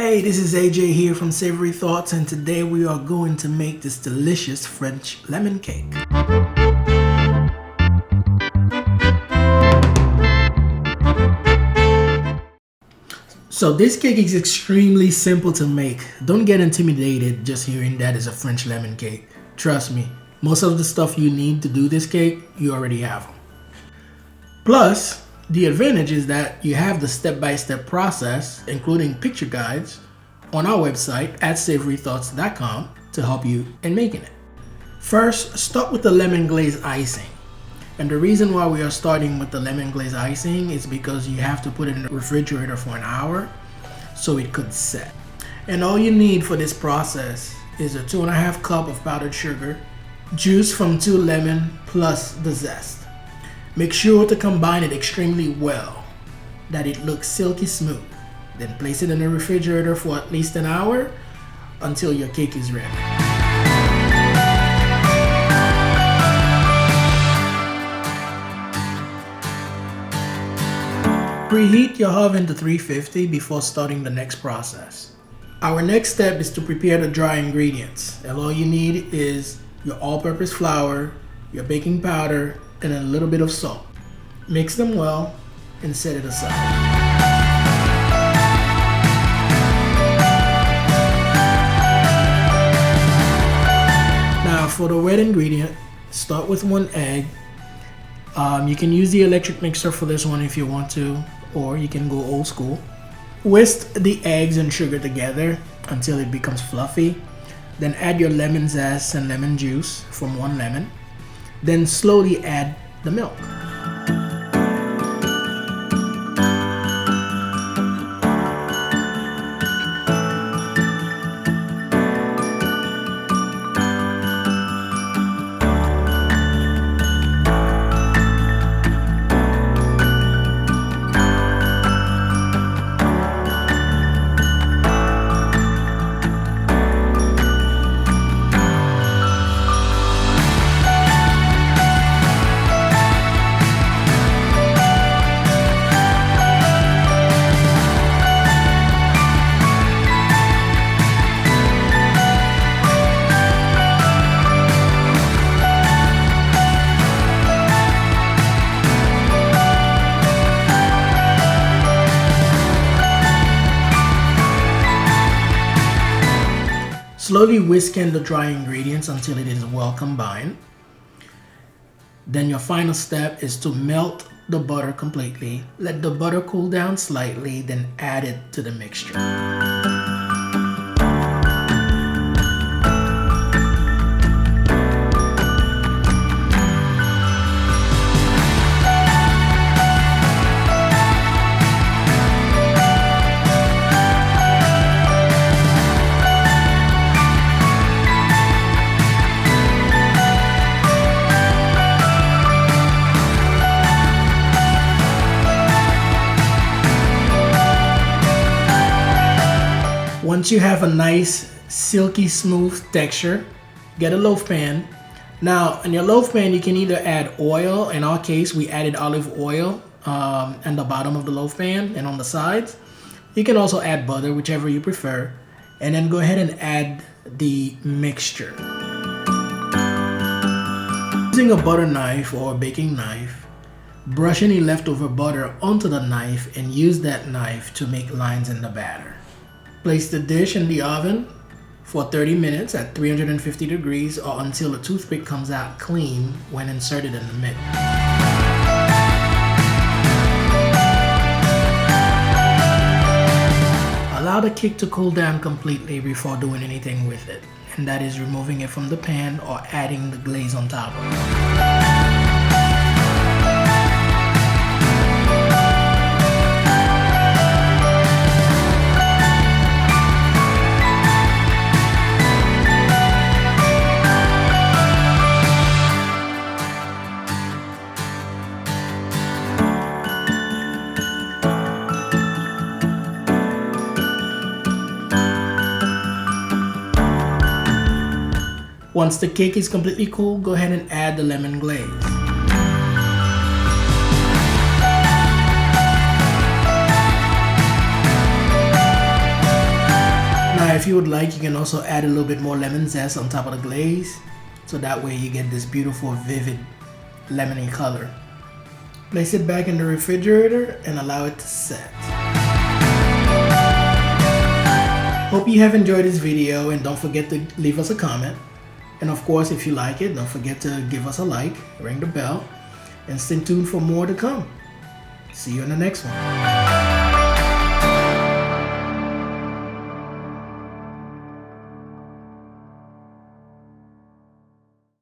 Hey, this is AJ here from Savory Thoughts, and today we are going to make this delicious French lemon cake. So this cake is extremely simple to make. Don't get intimidated just hearing that it's a French lemon cake. Trust me, most of the stuff you need to do this cake, you already have them. Plus, the advantage is that you have the step-by-step process, including picture guides, on our website at savorythoughts.com to help you in making it. First, start with the lemon glaze icing. And the reason why we are starting with the lemon glaze icing is because you have to put it in the refrigerator for an hour so it could set. And all you need for this process is a 2.5 cup of powdered sugar, juice from 2 lemons plus the zest. Make sure to combine it extremely well, that it looks silky smooth. Then place it in the refrigerator for at least an hour until your cake is ready. Preheat your oven to 350 before starting the next process. Our next step is to prepare the dry ingredients. And all you need is your all-purpose flour, your baking powder, and a little bit of salt. Mix them well and set it aside. Now for the wet ingredient, start with 1 egg. You can use the electric mixer for this one if you want to, or you can go old school. Whisk the eggs and sugar together until it becomes fluffy. Then add your lemon zest and lemon juice from 1 lemon. Then slowly add the milk. Slowly whisk in the dry ingredients until it is well combined. Then your final step is to melt the butter completely. Let the butter cool down slightly, then add it to the mixture. Once you have a nice silky smooth texture, get a loaf pan. Now in your loaf pan you can either add oil. In our case we added olive oil on the bottom of the loaf pan and on the sides. You can also add butter, whichever you prefer, and then go ahead and add the mixture. Using a butter knife or a baking knife, brush any leftover butter onto the knife and use that knife to make lines in the batter. Place the dish in the oven for 30 minutes at 350 degrees or until the toothpick comes out clean when inserted in the mix. Allow the cake to cool down completely before doing anything with it, and that is removing it from the pan or adding the glaze on top of it. Once the cake is completely cool, go ahead and add the lemon glaze. if you would like, you can also add a little bit more lemon zest on top of the glaze, so that way you get this beautiful, vivid, lemony color. Place it back in the refrigerator and allow it to set. Hope you have enjoyed this video, and don't forget to leave us a comment. And of course, if you like it, don't forget to give us a like, ring the bell, and stay tuned for more to come. See you in the next one.